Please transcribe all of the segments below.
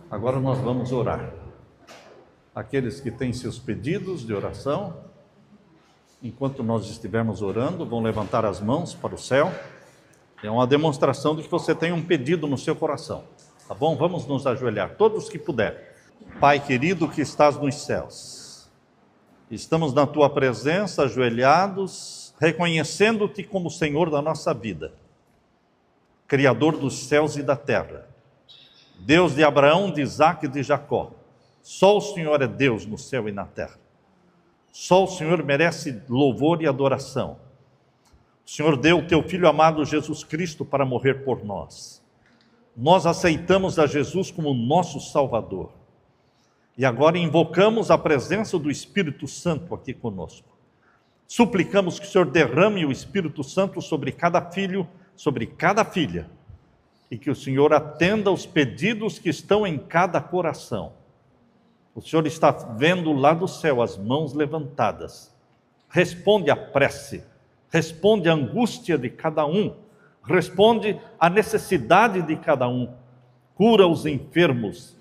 Agora nós vamos orar. Aqueles que têm seus pedidos de oração, enquanto nós estivermos orando, vão levantar as mãos para o céu. É uma demonstração de que você tem um pedido no seu coração, tá bom? Vamos nos ajoelhar, todos que puderem. Pai querido que estás nos céus, estamos na Tua presença, ajoelhados, reconhecendo-Te como Senhor da nossa vida, Criador dos céus e da terra, Deus de Abraão, de Isaque e de Jacó. Só o Senhor é Deus no céu e na terra. Só o Senhor merece louvor e adoração. O Senhor deu o Teu Filho amado Jesus Cristo para morrer por nós. Nós aceitamos a Jesus como nosso Salvador. E agora invocamos a presença do Espírito Santo aqui conosco. Suplicamos que o Senhor derrame o Espírito Santo sobre cada filho, sobre cada filha, e que o Senhor atenda os pedidos que estão em cada coração. O Senhor está vendo lá do céu as mãos levantadas. Responde à prece, responde à angústia de cada um, responde à necessidade de cada um. Cura os enfermos,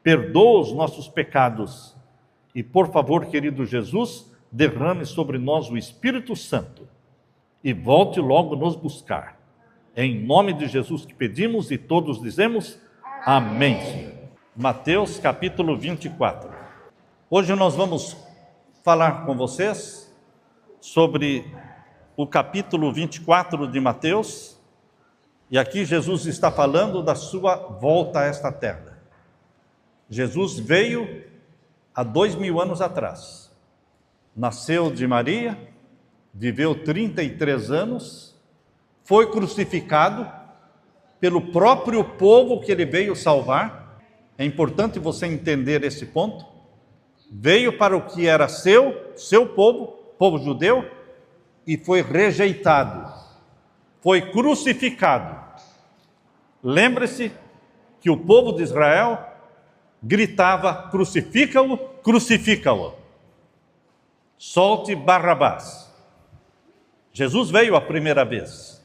perdoa os nossos pecados. E por favor, querido Jesus, derrame sobre nós o Espírito Santo e volte logo nos buscar. É em nome de Jesus que pedimos e todos dizemos amém, Senhor. Mateus capítulo 24. Hoje nós vamos falar com vocês sobre o capítulo 24 de Mateus. E aqui Jesus está falando da sua volta a esta terra. Jesus veio há 2000 anos atrás. Nasceu de Maria, viveu 33 anos, foi crucificado pelo próprio povo que ele veio salvar. É importante você entender esse ponto. Veio para o que era seu povo, povo judeu, e foi rejeitado, foi crucificado. Lembre-se que o povo de Israel gritava: crucifica-o, crucifica-o, solte Barrabás. Jesus veio a primeira vez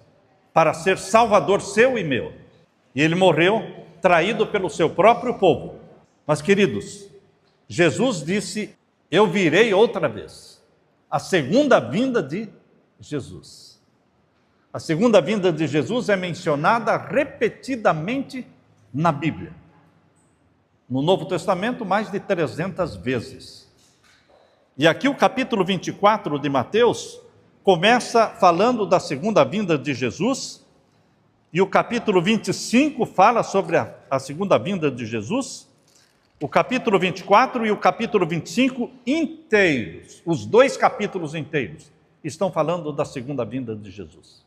para ser salvador seu e meu, e ele morreu traído pelo seu próprio povo. Mas queridos, Jesus disse: eu virei outra vez. A segunda vinda de Jesus. A segunda vinda de Jesus é mencionada repetidamente na Bíblia. No Novo Testamento, mais de 300 vezes. E aqui o capítulo 24 de Mateus começa falando da segunda vinda de Jesus, e o capítulo 25 fala sobre a segunda vinda de Jesus. O capítulo 24 e o capítulo 25 inteiros, os dois capítulos inteiros, estão falando da segunda vinda de Jesus.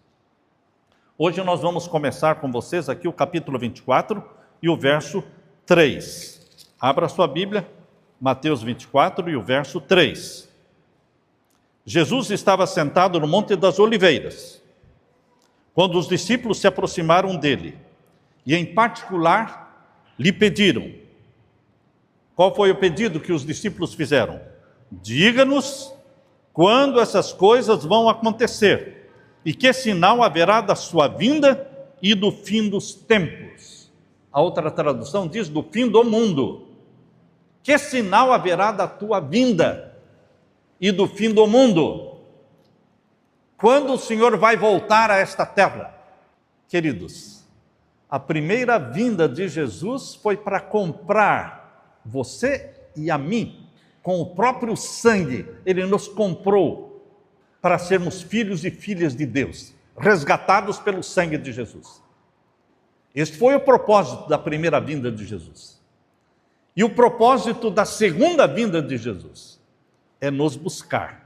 Hoje nós vamos começar com vocês aqui o capítulo 24 e o verso 3. Abra sua Bíblia, Mateus 24 e o verso 3. Jesus estava sentado no Monte das Oliveiras, quando os discípulos se aproximaram dele, e em particular lhe pediram. Qual foi o pedido que os discípulos fizeram? Diga-nos quando essas coisas vão acontecer, e que sinal haverá da sua vinda e do fim dos tempos. A outra tradução diz do fim do mundo. Que sinal haverá da tua vinda e do fim do mundo? Quando o Senhor vai voltar a esta terra? Queridos, a primeira vinda de Jesus foi para comprar você e a mim com o próprio sangue. Ele nos comprou para sermos filhos e filhas de Deus, resgatados pelo sangue de Jesus. Este foi o propósito da primeira vinda de Jesus. E o propósito da segunda vinda de Jesus é nos buscar,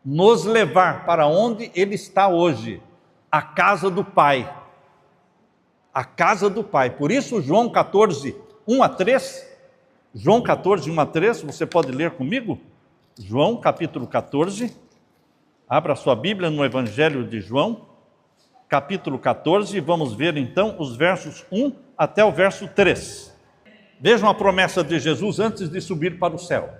nos levar para onde Ele está hoje, a casa do Pai. A casa do Pai. Por isso, João 14, 1 a 3, João 14, 1 a 3, você pode ler comigo? João capítulo 14, abra sua Bíblia no Evangelho de João, capítulo 14, e vamos ver então os versos 1 até o verso 3. Vejam a promessa de Jesus antes de subir para o céu.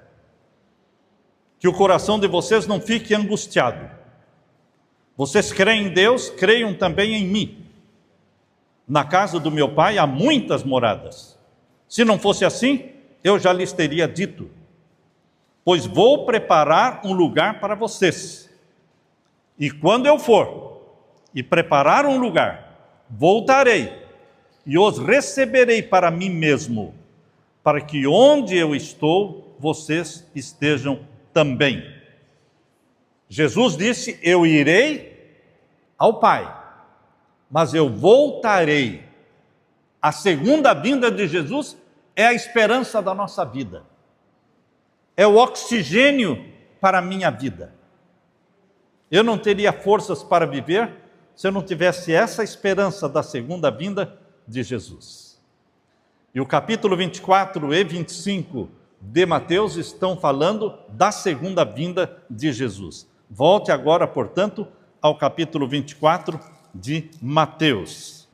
Que o coração de vocês não fique angustiado. Vocês creem em Deus, creiam também em mim. Na casa do meu Pai há muitas moradas. Se não fosse assim, eu já lhes teria dito, pois vou preparar um lugar para vocês. E quando eu for e preparar um lugar, voltarei e os receberei para mim mesmo, para que onde eu estou, vocês estejam também. Jesus disse: eu irei ao Pai, mas eu voltarei. A segunda vinda de Jesus é a esperança da nossa vida. É o oxigênio para a minha vida. Eu não teria forças para viver se eu não tivesse essa esperança da segunda vinda de Jesus. E o capítulo 24 e 25 de Mateus estão falando da segunda vinda de Jesus. Volte agora, portanto, ao capítulo 24 de Mateus.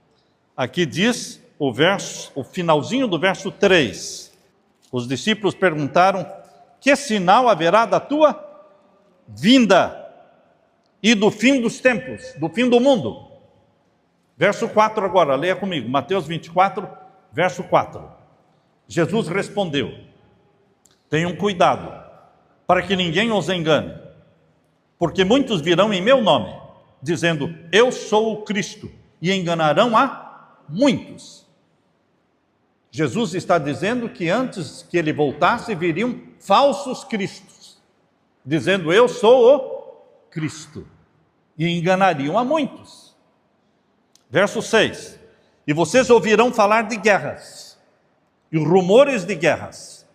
Aqui diz o finalzinho do verso 3. Os discípulos perguntaram: que sinal haverá da tua vinda e do fim dos tempos, do fim do mundo? Verso 4 agora, leia comigo, Mateus 24, verso 4. Jesus respondeu: tenham cuidado, para que ninguém os engane, porque muitos virão em meu nome, dizendo: eu sou o Cristo, e enganarão a muitos. Jesus está dizendo que antes que ele voltasse, viriam falsos cristos, dizendo: eu sou o Cristo, e enganariam a muitos. Verso 6: e vocês ouvirão falar de guerras e rumores de guerras.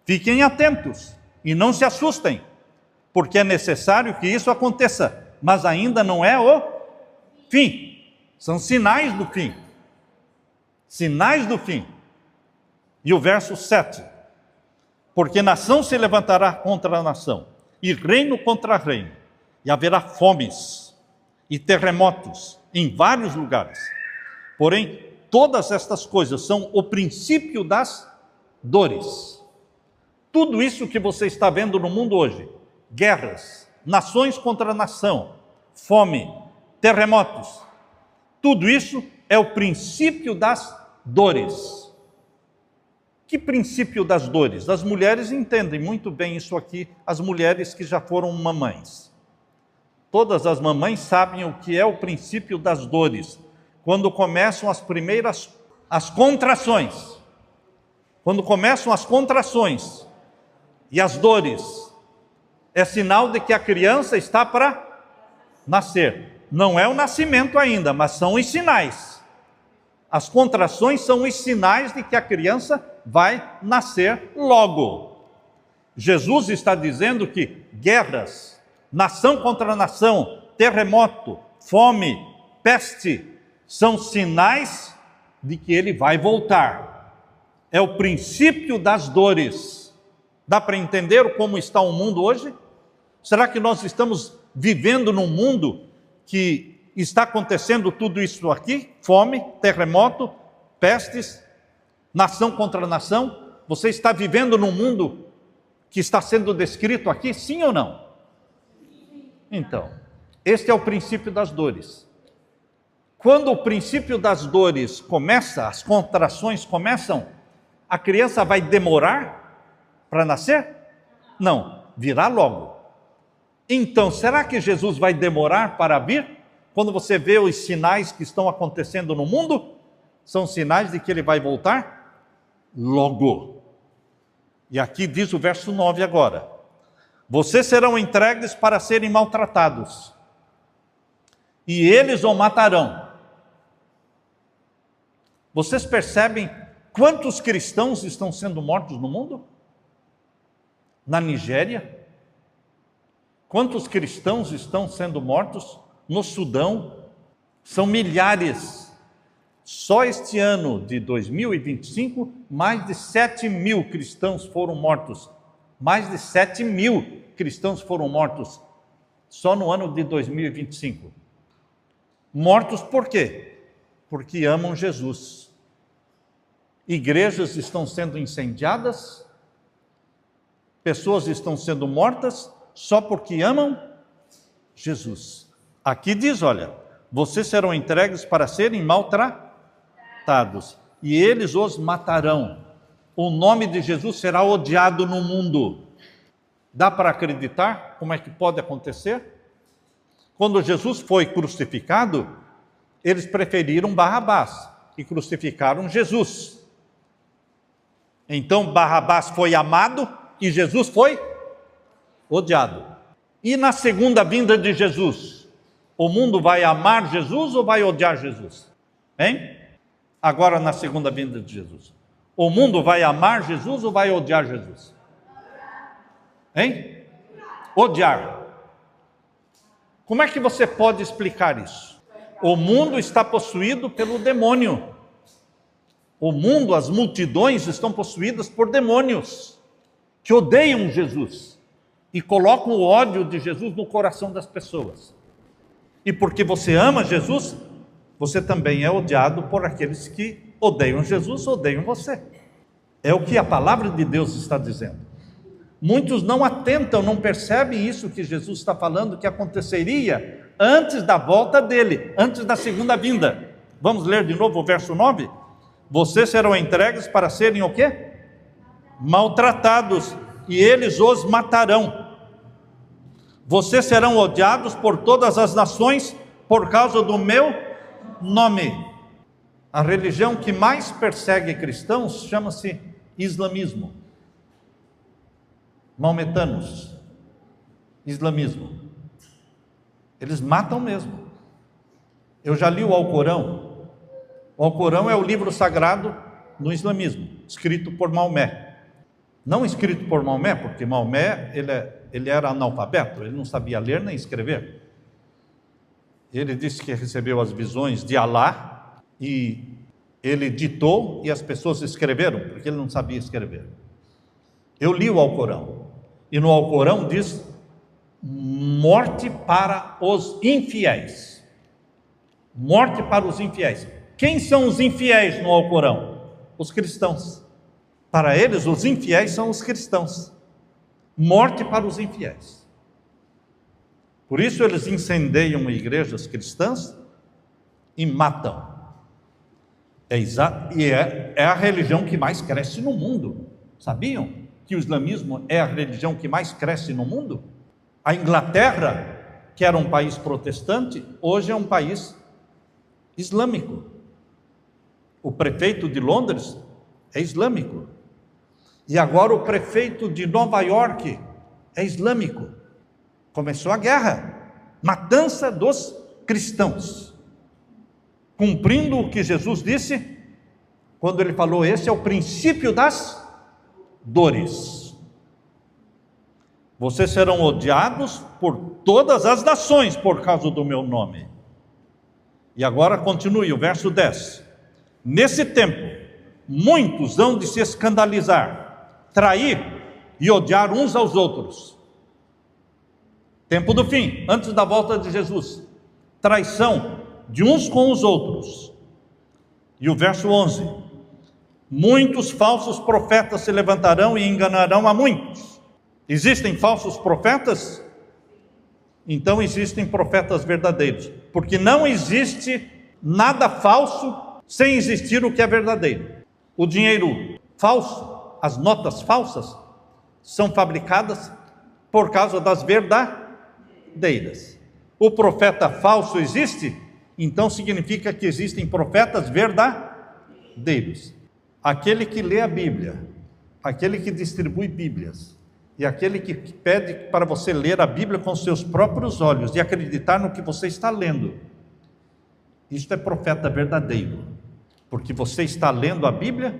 Fiquem atentos e não se assustem, porque é necessário que isso aconteça, mas ainda não é o fim. São sinais do fim. Sinais do fim. E o verso 7: porque nação se levantará contra a nação, e reino contra reino, e haverá fomes e terremotos em vários lugares. Porém, todas estas coisas são o princípio das dores. Tudo isso que você está vendo no mundo hoje, guerras, nações contra nação, fome, terremotos, tudo isso é o princípio das dores. Que princípio das dores? As mulheres entendem muito bem isso aqui, as mulheres que já foram mamães. Todas as mamães sabem o que é o princípio das dores. Quando começam as contrações. Quando começam as contrações e as dores, é sinal de que a criança está para nascer. Não é o nascimento ainda, mas são os sinais. As contrações são os sinais de que a criança vai nascer logo. Jesus está dizendo que guerras, nação contra nação, terremoto, fome, peste, são sinais de que ele vai voltar. É o princípio das dores. Dá para entender como está o mundo hoje? Será que nós estamos vivendo num mundo que está acontecendo tudo isso aqui? Fome, terremoto, pestes, nação contra nação? Você está vivendo num mundo que está sendo descrito aqui, sim ou não? Então, este é o princípio das dores. Quando o princípio das dores começa, as contrações começam, a criança vai demorar para nascer? Não, virá logo. Então, será que Jesus vai demorar para vir? Quando você vê os sinais que estão acontecendo no mundo, são sinais de que ele vai voltar logo. E aqui diz o verso 9 agora: vocês serão entregues para serem maltratados, e eles o matarão. Vocês percebem quantos cristãos estão sendo mortos no mundo? Na Nigéria? Quantos cristãos estão sendo mortos no Sudão? São milhares. Só este ano de 2025, mais de 7.000 cristãos foram mortos. Mais de 7.000 cristãos foram mortos só no ano de 2025. Mortos por quê? Porque amam Jesus. Igrejas estão sendo incendiadas, pessoas estão sendo mortas só porque amam Jesus. Aqui diz, olha, vocês serão entregues para serem maltratados, e eles os matarão. o nome de Jesus será odiado no mundo. Dá para acreditar como é que pode acontecer? Quando Jesus foi crucificado, eles preferiram Barrabás e crucificaram Jesus. Então Barrabás foi amado e Jesus foi odiado. E na segunda vinda de Jesus, o mundo vai amar Jesus ou vai odiar Jesus? Hein? Agora na segunda vinda de Jesus, o mundo vai amar Jesus ou vai odiar Jesus? Hein? Odiar. Como é que você pode explicar isso? O mundo está possuído pelo demônio. O mundo, as multidões estão possuídas por demônios que odeiam Jesus e colocam o ódio de Jesus no coração das pessoas. E porque você ama Jesus, você também é odiado por aqueles que odeiam Jesus, odeiam você. É o que a palavra de Deus está dizendo. Muitos não atentam, não percebem isso que Jesus está falando, que aconteceria antes da volta dele, antes da segunda vinda. Vamos ler de novo o verso 9? Vocês serão entregues para serem o quê? Maltratados, e eles os matarão. Vocês serão odiados por todas as nações por causa do meu nome. A religião que mais persegue cristãos chama-se islamismo. Maometanos, islamismo. Eles matam mesmo. Eu já li o Alcorão. O Alcorão é o livro sagrado no islamismo, escrito por Maomé. Não escrito por Maomé, porque Maomé ele era analfabeto, ele não sabia ler nem escrever. Ele disse que recebeu as visões de Alá e ele ditou e as pessoas escreveram, porque ele não sabia escrever. Eu li o Alcorão. E no Alcorão diz: morte para os infiéis. Morte para os infiéis. Quem são os infiéis no Alcorão? Os cristãos. Para eles, os infiéis são os cristãos. Morte para os infiéis. Por isso eles incendeiam igrejas cristãs e matam. É a religião que mais cresce no mundo. Sabiam que o islamismo é a religião que mais cresce no mundo? A Inglaterra, que era um país protestante, hoje é um país islâmico. O prefeito de Londres é islâmico. E agora o prefeito de Nova York é islâmico. Começou a guerra, matança dos cristãos, cumprindo o que Jesus disse, quando ele falou: esse é o princípio das dores. Vocês serão odiados por todas as nações por causa do meu nome. E agora continue o verso 10. Nesse tempo, muitos hão de se escandalizar, trair e odiar uns aos outros. Tempo do fim, antes da volta de Jesus. Traição de uns com os outros. E o verso 11. Muitos falsos profetas se levantarão e enganarão a muitos. Existem falsos profetas? Então existem profetas verdadeiros, porque não existe nada falso sem existir o que é verdadeiro. O dinheiro falso, as notas falsas, são fabricadas por causa das verdadeiras. O profeta falso existe, então significa que existem profetas verdadeiros. Aquele que lê a Bíblia, aquele que distribui Bíblias, e aquele que pede para você ler a Bíblia com seus próprios olhos e acreditar no que você está lendo, isto é profeta verdadeiro, porque você está lendo a Bíblia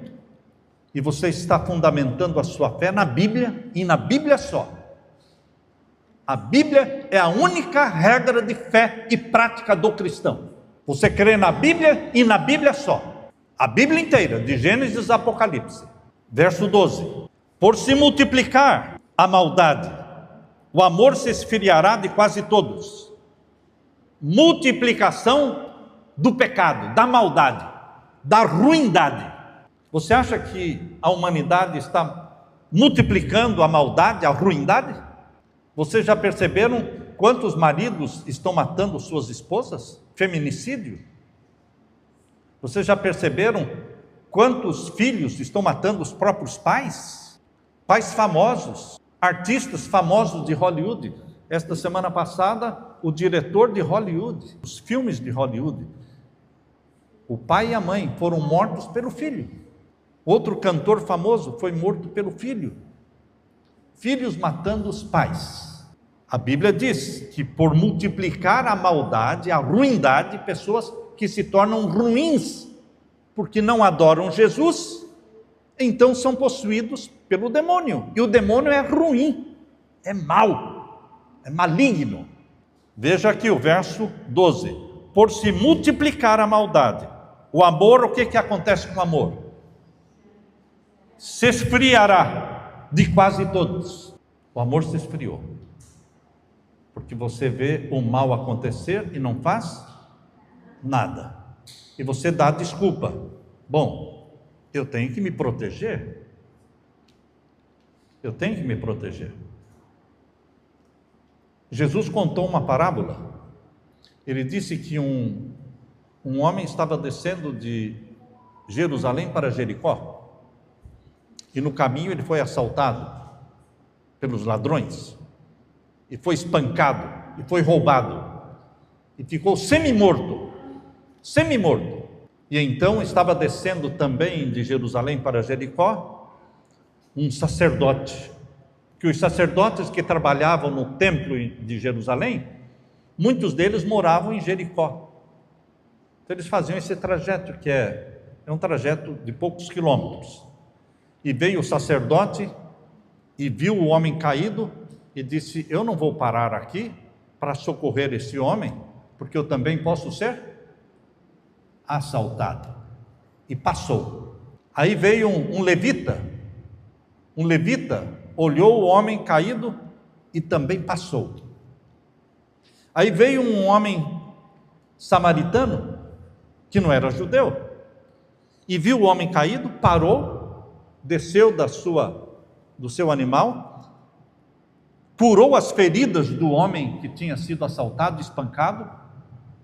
e você está fundamentando a sua fé na Bíblia e na Bíblia só. A Bíblia é a única regra de fé e prática do cristão. Você crê na Bíblia e na Bíblia só. A Bíblia inteira, de Gênesis a Apocalipse. Verso 12. Por se multiplicar a maldade, o amor se esfriará de quase todos. Multiplicação do pecado, da maldade, da ruindade. Você acha que a humanidade está multiplicando a maldade, a ruindade? Vocês já perceberam quantos maridos estão matando suas esposas? Feminicídio? Vocês já perceberam Quantos filhos estão matando os próprios pais? Pais famosos, artistas famosos de Hollywood. Esta semana passada, o diretor de Hollywood, os filmes de Hollywood, o pai e a mãe foram mortos pelo filho. Outro cantor famoso foi morto pelo filho. Filhos matando os pais. A Bíblia diz que por multiplicar a maldade, a ruindade, pessoas que se tornam ruins, porque não adoram Jesus, então são possuídos pelo demônio. E o demônio é ruim, é mau, é maligno. Veja aqui o verso 12. Por se multiplicar a maldade, o amor, o que acontece com o amor? Se esfriará de quase todos. O amor se esfriou. Porque você vê o mal acontecer e não faz nada. E você dá desculpa. Bom, eu tenho que me proteger. Eu tenho que me proteger. Jesus contou uma parábola. Ele disse que um homem estava descendo de Jerusalém para Jericó. E no caminho ele foi assaltado pelos ladrões. E foi espancado. E foi roubado. E ficou semi-morto. Semi-morto. E então estava descendo também de Jerusalém para Jericó um sacerdote. Que os sacerdotes que trabalhavam no templo de Jerusalém, muitos deles moravam em Jericó. Então eles faziam esse trajeto, que é um trajeto de poucos quilômetros. E veio o sacerdote e viu o homem caído e disse: eu não vou parar aqui para socorrer esse homem, porque eu também posso ser assaltado. E passou. Aí veio um levita. Um levita olhou o homem caído e também passou. Aí veio um homem samaritano, que não era judeu, e viu o homem caído, parou, desceu do seu animal, curou as feridas do homem que tinha sido assaltado, espancado,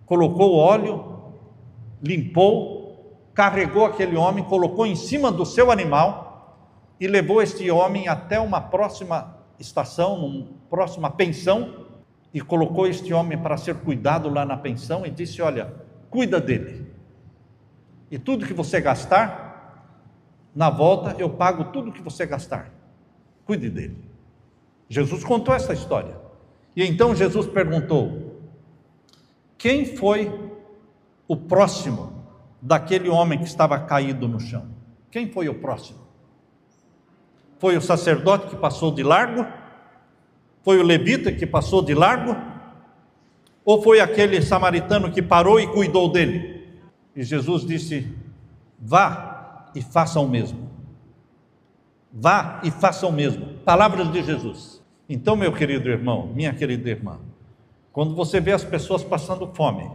colocou óleo, limpou, carregou aquele homem, colocou em cima do seu animal e levou este homem até uma próxima estação, uma próxima pensão, e colocou este homem para ser cuidado lá na pensão e disse: olha, cuida dele, e tudo que você gastar, na volta eu pago tudo que você gastar, cuide dele. Jesus contou essa história. E então Jesus perguntou: quem foi o próximo daquele homem que estava caído no chão? Quem foi o próximo? Foi o sacerdote que passou de largo? Foi o levita que passou de largo? Ou foi aquele samaritano que parou e cuidou dele? E Jesus disse: vá e faça o mesmo. Vá e faça o mesmo. Palavras de Jesus. Então, meu querido irmão, minha querida irmã, quando você vê as pessoas passando fome,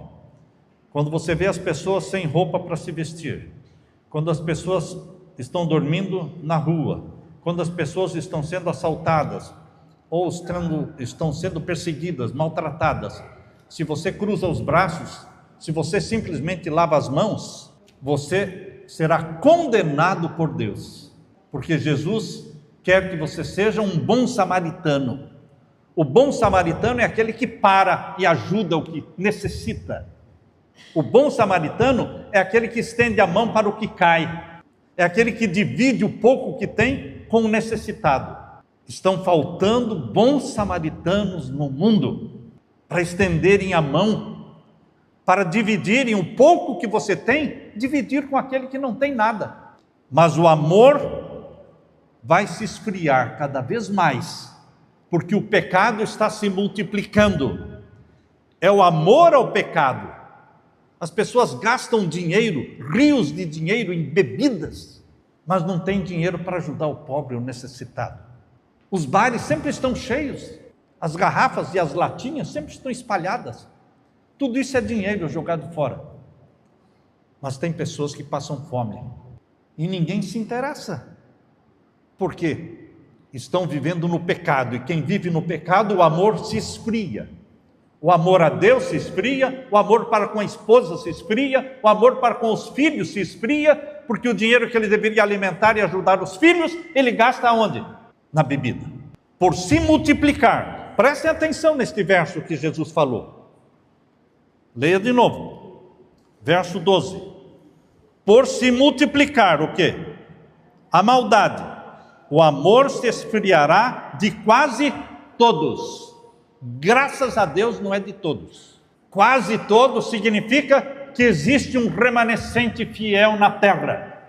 quando você vê as pessoas sem roupa para se vestir, quando as pessoas estão dormindo na rua, quando as pessoas estão sendo assaltadas, ou estão sendo perseguidas, maltratadas, se você cruza os braços, se você simplesmente lava as mãos, você será condenado por Deus, porque Jesus quer que você seja um bom samaritano. O bom samaritano é aquele que para e ajuda o que necessita. O bom samaritano é aquele que estende a mão para o que cai, é aquele que divide o pouco que tem com o necessitado. Estão faltando bons samaritanos no mundo, para estenderem a mão, para dividirem o pouco que você tem, dividir com aquele que não tem nada. Mas o amor vai se esfriar cada vez mais, porque o pecado está se multiplicando. É o amor ao pecado. As pessoas gastam dinheiro, rios de dinheiro em bebidas, mas não tem dinheiro para ajudar o pobre, o necessitado. Os bares sempre estão cheios, as garrafas e as latinhas sempre estão espalhadas. Tudo isso é dinheiro jogado fora. Mas tem pessoas que passam fome e ninguém se interessa. Por quê? Estão vivendo no pecado, e quem vive no pecado, o amor se esfria. O amor a Deus se esfria, o amor para com a esposa se esfria, o amor para com os filhos se esfria, porque o dinheiro que ele deveria alimentar e ajudar os filhos, ele gasta onde? Na bebida. Por se multiplicar. Prestem atenção neste verso que Jesus falou. Leia de novo. Verso 12. Por se multiplicar o quê? A maldade. O amor se esfriará de quase todos. Graças a Deus não é de todos. Quase todos significa que existe um remanescente fiel na terra.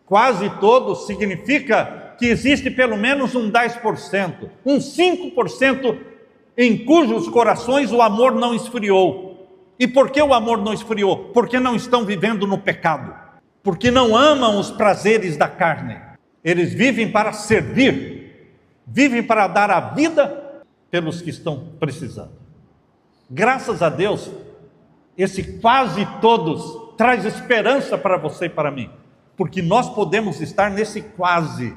Quase todos significa que existe pelo menos um 10%, um 5% em cujos corações o amor não esfriou. E por que o amor não esfriou? Porque não estão vivendo no pecado. Porque não amam os prazeres da carne. Eles vivem para servir. Vivem para dar a vida pelos que estão precisando. Graças a Deus, esse quase todos traz esperança para você e para mim, porque nós podemos estar nesse quase,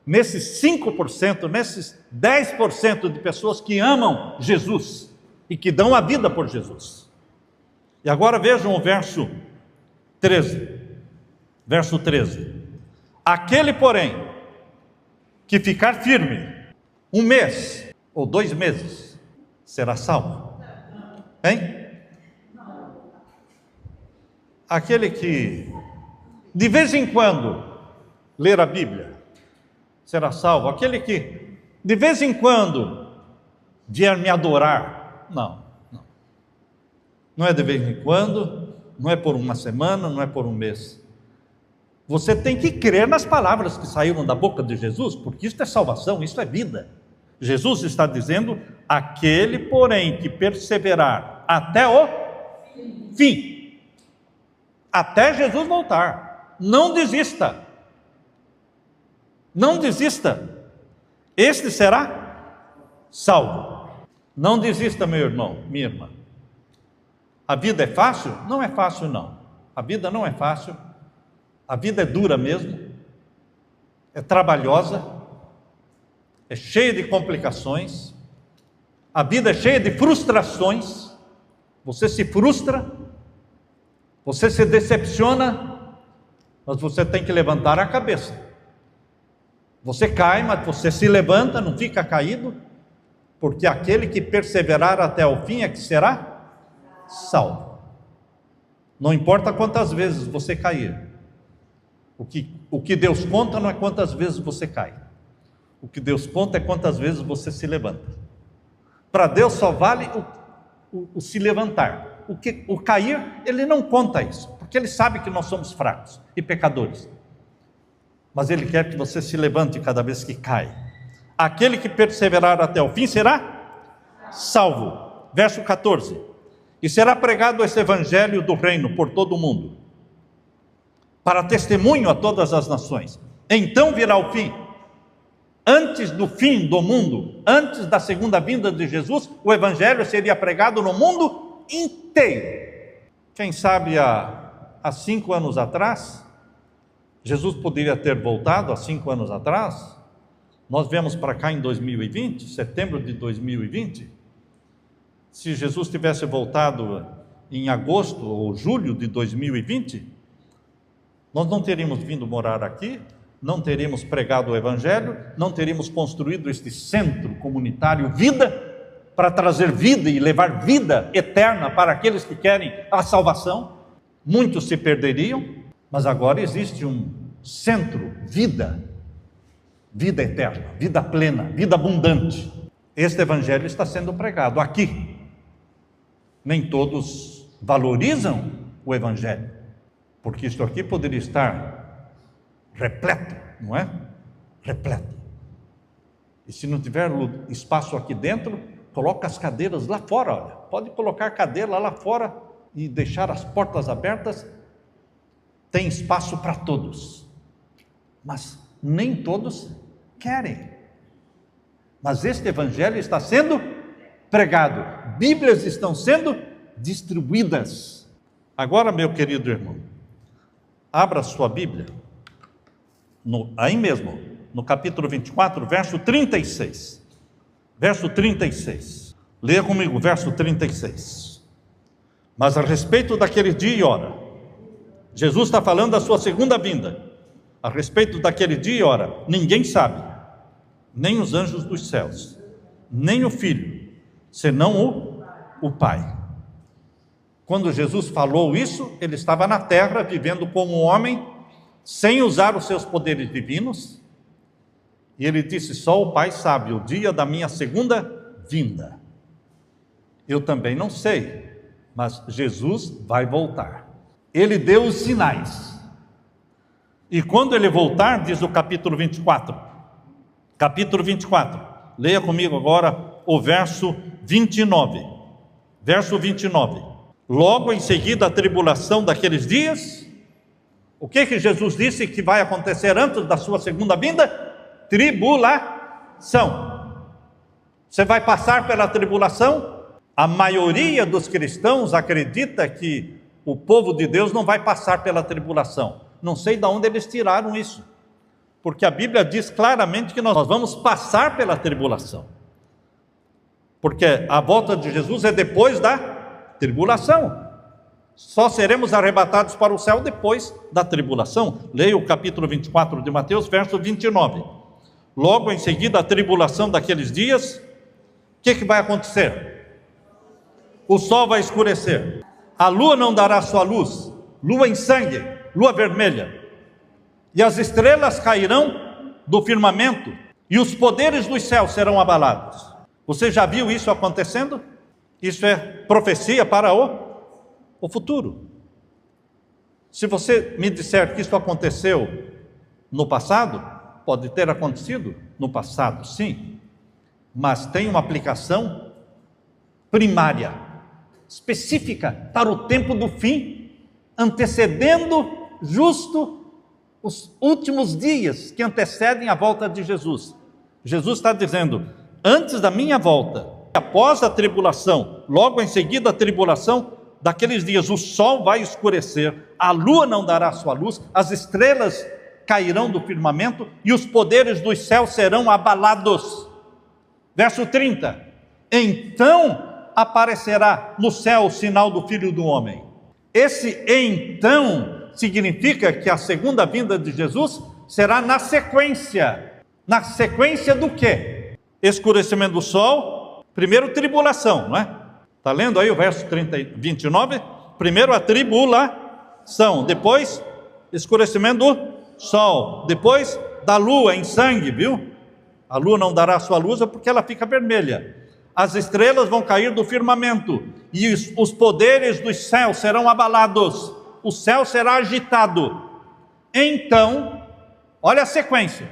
nesses 5%, nesses 10% de pessoas que amam Jesus e que dão a vida por Jesus. E agora vejam o verso 13. Verso 13. Aquele, porém, que ficar firme 1 mês ou 2 meses, será salvo. Hein? Aquele que, de vez em quando, ler a Bíblia, será salvo. Aquele que, de vez em quando, vier me adorar. Não. Não é de vez em quando, não é por uma semana, não é por um mês. Você tem que crer nas palavras que saíram da boca de Jesus, porque isso é salvação, isso é vida. Jesus está dizendo, aquele, porém, que perseverar até o fim, até Jesus voltar, não desista, não desista, este será salvo. Não desista, meu irmão, minha irmã. A vida é fácil? Não é fácil, não. A vida não é fácil, a vida é dura mesmo, é trabalhosa, é cheia de complicações, a vida é cheia de frustrações, você se frustra, você se decepciona, mas você tem que levantar a cabeça. Você cai, mas você se levanta, não fica caído, porque aquele que perseverar até o fim é que será salvo. Não importa quantas vezes você cair, o que Deus conta não é quantas vezes você cai. O que Deus conta é quantas vezes você se levanta. Para Deus só vale o se levantar. O cair, Ele não conta isso, porque Ele sabe que nós somos fracos e pecadores. Mas Ele quer que você se levante cada vez que cai. Aquele que perseverar até o fim será salvo. Verso 14. E será pregado esse evangelho do reino por todo o mundo, para testemunho a todas as nações. Então virá o fim. Antes do fim do mundo, antes da segunda vinda de Jesus, o evangelho seria pregado no mundo inteiro. Quem sabe há 5 anos atrás, Jesus poderia ter voltado há 5 anos atrás. Nós viemos para cá em 2020, setembro de 2020. Se Jesus tivesse voltado em agosto ou julho de 2020, nós não teríamos vindo morar aqui, não teríamos pregado o evangelho, não teríamos construído este centro comunitário Vida, para trazer vida e levar vida eterna para aqueles que querem a salvação. Muitos se perderiam, mas agora existe um centro Vida, vida eterna, vida plena, vida abundante. Este evangelho está sendo pregado aqui. Nem todos valorizam o evangelho, porque isto aqui poderia estar repleto, não é? Repleto. E se não tiver espaço aqui dentro, coloca as cadeiras lá fora, olha. Pode colocar a cadeira lá fora e deixar as portas abertas. Tem espaço para todos. Mas nem todos querem. Mas este evangelho está sendo pregado. Bíblias estão sendo distribuídas. Agora, meu querido irmão, abra sua Bíblia. Aí mesmo, no capítulo 24, verso 36. Verso 36. Leia comigo, verso 36. Mas a respeito daquele dia e hora, Jesus está falando da sua segunda vinda. A respeito daquele dia e hora, ninguém sabe, nem os anjos dos céus, nem o Filho, senão o Pai. Quando Jesus falou isso, ele estava na terra, vivendo como um homem, sem usar os seus poderes divinos, e ele disse: só o Pai sabe o dia da minha segunda vinda. Eu também não sei, mas Jesus vai voltar. Ele deu os sinais. E quando ele voltar, diz o capítulo 24. Capítulo 24. Leia comigo agora o verso 29. Verso 29. Logo em seguida a tribulação daqueles dias, o que Jesus disse que vai acontecer antes da sua segunda vinda? Tribulação. Você vai passar pela tribulação? A maioria dos cristãos acredita que o povo de Deus não vai passar pela tribulação. Não sei de onde eles tiraram isso, porque a Bíblia diz claramente que nós vamos passar pela tribulação, porque a volta de Jesus é depois da tribulação. Só seremos arrebatados para o céu depois da tribulação. Leia o capítulo 24 de Mateus, verso 29. Logo em seguida a tribulação daqueles dias, o que vai acontecer? O sol vai escurecer, a lua não dará sua luz, lua em sangue, lua vermelha, e as estrelas cairão do firmamento, e os poderes dos céus serão abalados. Você já viu isso acontecendo? Isso é profecia para o futuro. Se você me disser que isso aconteceu no passado, pode ter acontecido no passado, sim, mas tem uma aplicação primária, específica para o tempo do fim, antecedendo justo os últimos dias que antecedem a volta de Jesus. Jesus está dizendo: antes da minha volta, após a tribulação, logo em seguida a tribulação daqueles dias, o sol vai escurecer, a lua não dará sua luz, as estrelas cairão do firmamento e os poderes dos céus serão abalados. Verso 30. Então aparecerá no céu o sinal do Filho do Homem. Esse então significa que a segunda vinda de Jesus será na sequência. Na sequência do quê? Escurecimento do sol, primeiro tribulação, não é? Está lendo aí o verso 29? Primeiro a tribulação, depois escurecimento do sol, depois da lua em sangue, viu? A lua não dará sua luz porque ela fica vermelha. As estrelas vão cair do firmamento e os poderes dos céus serão abalados. O céu será agitado. Então, olha a sequência.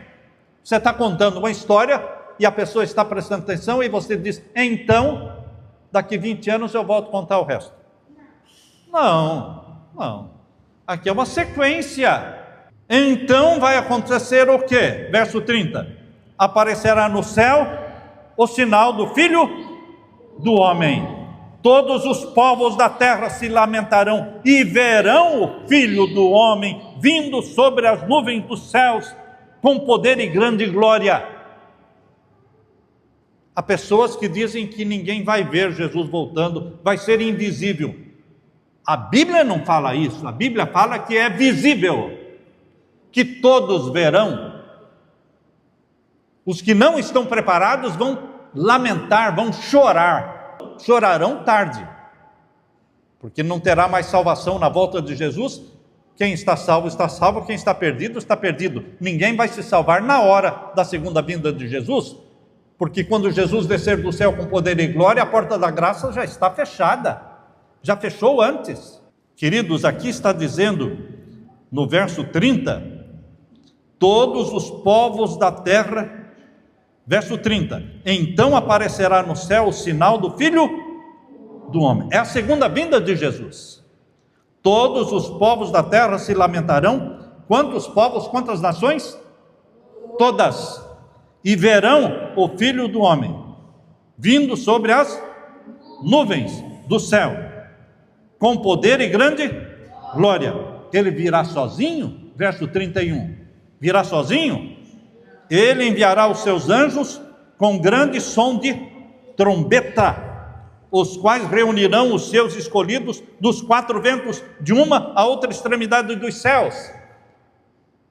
Você está contando uma história e a pessoa está prestando atenção e você diz: então, daqui 20 anos eu volto a contar o resto. Não. Aqui é uma sequência. Então vai acontecer o quê? Verso 30. Aparecerá no céu o sinal do Filho do Homem. Todos os povos da terra se lamentarão e verão o Filho do Homem vindo sobre as nuvens dos céus com poder e grande glória. Há pessoas que dizem que ninguém vai ver Jesus voltando, vai ser invisível. A Bíblia não fala isso, a Bíblia fala que é visível, que todos verão. Os que não estão preparados vão lamentar, vão chorar, chorarão tarde, porque não terá mais salvação na volta de Jesus. Quem está salvo, quem está perdido, está perdido. Ninguém vai se salvar na hora da segunda vinda de Jesus, porque quando Jesus descer do céu com poder e glória, a porta da graça já está fechada, já fechou antes. Queridos, aqui está dizendo, no verso 30, todos os povos da terra. Verso 30, então aparecerá no céu o sinal do Filho do Homem. É a segunda vinda de Jesus. Todos os povos da terra se lamentarão. Quantos povos, quantas nações? Todas. E verão o Filho do Homem vindo sobre as nuvens do céu, com poder e grande glória. Ele virá sozinho? Verso 31. Virá sozinho? Ele enviará os seus anjos com grande som de trombeta, os quais reunirão os seus escolhidos dos quatro ventos, de uma a outra extremidade dos céus.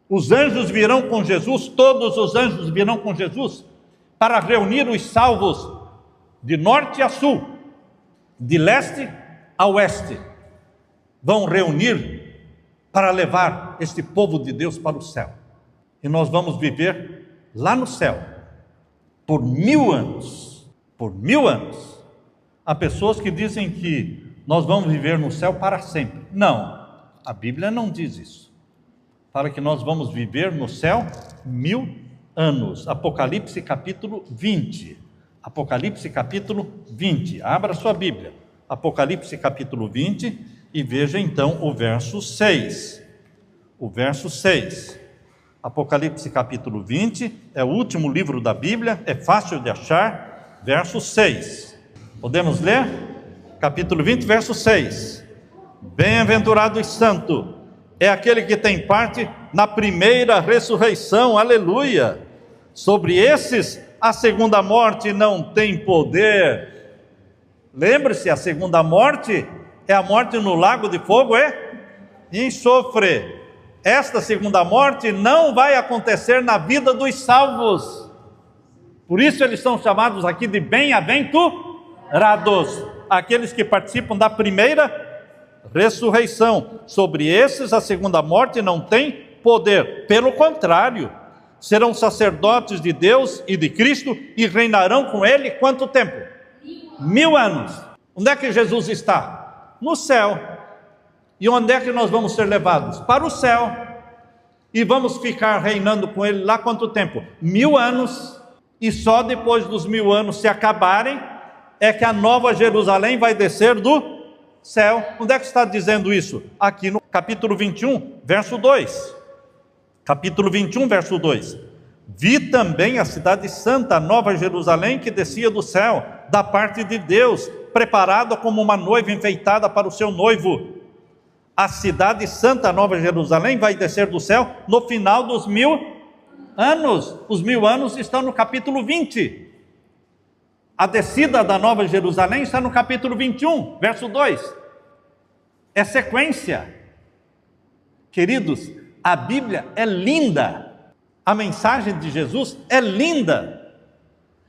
Os anjos virão com Jesus, todos os anjos virão com Jesus, para reunir os salvos de norte a sul, de leste a oeste. Vão reunir para levar este povo de Deus para o céu. E nós vamos viver lá no céu, por 1000 anos. Por 1000 anos. Há pessoas que dizem que nós vamos viver no céu para sempre. Não, a Bíblia não diz isso. Fala que nós vamos viver no céu 1000 anos. Apocalipse capítulo 20. Apocalipse capítulo 20. Abra sua Bíblia. Apocalipse capítulo 20 e veja então o verso 6. O verso 6. Apocalipse capítulo 20 é o último livro da Bíblia, é fácil de achar. Verso 6. Podemos ler? Capítulo 20, verso 6. Bem-aventurado e santo é aquele que tem parte na primeira ressurreição, aleluia. Sobre esses, a segunda morte não tem poder. Lembre-se, a segunda morte é a morte no lago de fogo e enxofre. Esta segunda morte não vai acontecer na vida dos salvos. Por isso eles são chamados aqui de bem-aventurados, aqueles que participam da primeira ressurreição. Sobre esses a segunda morte não tem poder. Pelo contrário, serão sacerdotes de Deus e de Cristo e reinarão com Ele quanto tempo? 1000 anos. Onde é que Jesus está? No céu. E onde é que nós vamos ser levados? Para o céu. E vamos ficar reinando com Ele lá quanto tempo? 1000 anos. E só depois dos 1000 anos se acabarem é que a nova Jerusalém vai descer do céu. Onde é que está dizendo isso? Aqui no capítulo 21, verso 2. Capítulo 21, verso 2. Vi também a cidade santa, a nova Jerusalém, que descia do céu, da parte de Deus, preparada como uma noiva enfeitada para o seu noivo. A cidade santa, a nova Jerusalém, vai descer do céu no final dos 1000 anos. Os 1000 anos estão no capítulo 20. A descida da nova Jerusalém está no capítulo 21, verso 2. É sequência. Queridos, a Bíblia é linda. A mensagem de Jesus é linda.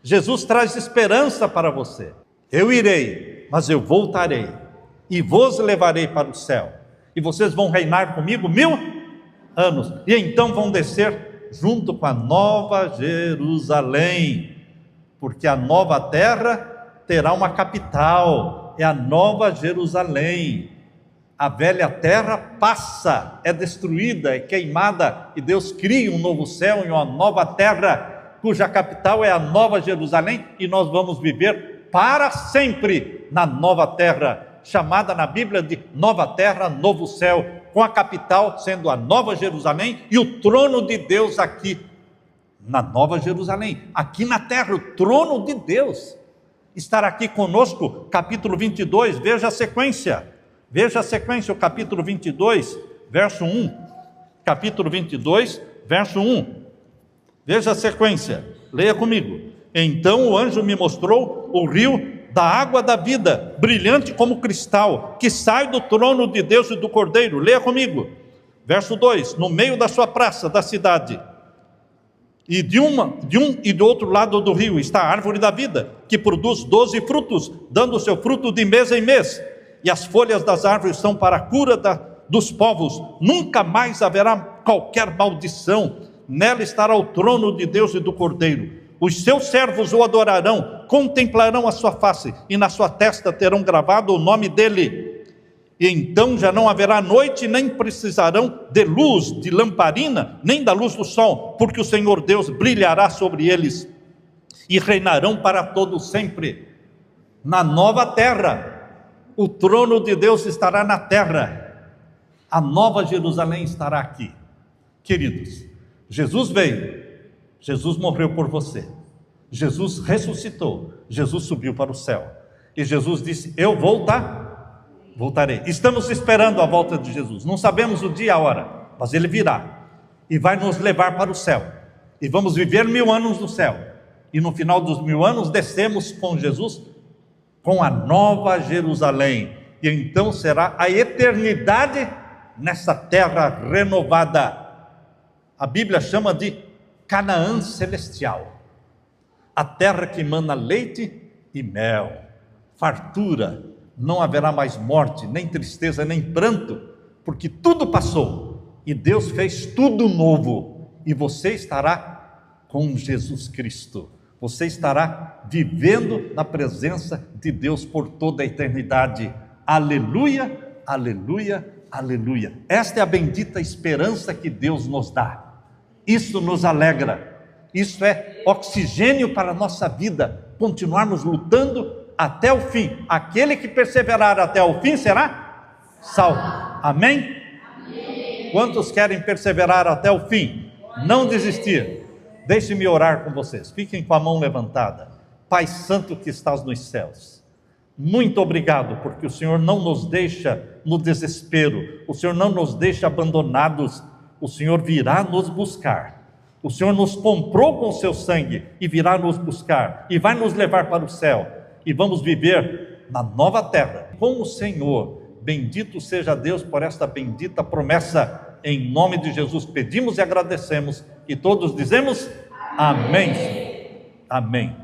Jesus traz esperança para você. Eu irei, mas eu voltarei e vos levarei para o céu. E vocês vão reinar comigo 1000 anos. E então vão descer junto com a nova Jerusalém. Porque a nova terra terá uma capital, é a nova Jerusalém. A velha terra passa, é destruída, é queimada, e Deus cria um novo céu e uma nova terra, cuja capital é a nova Jerusalém, e nós vamos viver para sempre na nova terra, chamada na Bíblia de nova terra, novo céu, com a capital sendo a nova Jerusalém e o trono de Deus aqui na nova Jerusalém, aqui na terra. O trono de Deus estará aqui conosco. Capítulo 22, veja a sequência, o capítulo 22, verso 1, capítulo 22, verso 1, veja a sequência, leia comigo. Então o anjo me mostrou o rio da água da vida, brilhante como cristal, que sai do trono de Deus e do Cordeiro. Leia comigo, verso 2, no meio da sua praça, da cidade, e de um e do outro lado do rio está a árvore da vida, que produz 12 frutos, dando o seu fruto de mês em mês, e as folhas das árvores são para a cura dos povos. Nunca mais haverá qualquer maldição. Nela estará o trono de Deus e do Cordeiro. Os seus servos o adorarão, contemplarão a sua face, e na sua testa terão gravado o nome dele. E então já não haverá noite, nem precisarão de luz, de lamparina, nem da luz do sol, porque o Senhor Deus brilhará sobre eles, e reinarão para todo sempre. Na nova terra, o trono de Deus estará na terra, a nova Jerusalém estará aqui. Queridos, Jesus veio, Jesus morreu por você, Jesus ressuscitou, Jesus subiu para o céu, e Jesus disse: eu voltarei. Estamos esperando a volta de Jesus, não sabemos o dia e a hora, mas Ele virá, e vai nos levar para o céu, e vamos viver 1000 anos no céu, e no final dos 1000 anos descemos com Jesus com a nova Jerusalém, e então será a eternidade nessa terra renovada. A Bíblia chama de Canaã celestial, a terra que emana leite e mel, fartura, não haverá mais morte, nem tristeza, nem pranto, porque tudo passou, e Deus fez tudo novo, e você estará com Jesus Cristo, você estará vivendo na presença de Deus por toda a eternidade. Aleluia, aleluia, aleluia. Esta é a bendita esperança que Deus nos dá. Isso nos alegra, isso é oxigênio para a nossa vida, continuarmos lutando até o fim. Aquele que perseverar até o fim será salvo. Amém? Amém. Quantos querem perseverar até o fim? Não desistir. Deixe-me orar com vocês, fiquem com a mão levantada. Pai Santo que estás nos céus, muito obrigado, porque o Senhor não nos deixa no desespero, o Senhor não nos deixa abandonados, o Senhor virá nos buscar. O Senhor nos comprou com o seu sangue e virá nos buscar e vai nos levar para o céu, e vamos viver na nova terra com o Senhor. Bendito seja Deus por esta bendita promessa. Em nome de Jesus pedimos e agradecemos, e todos dizemos amém. Amém.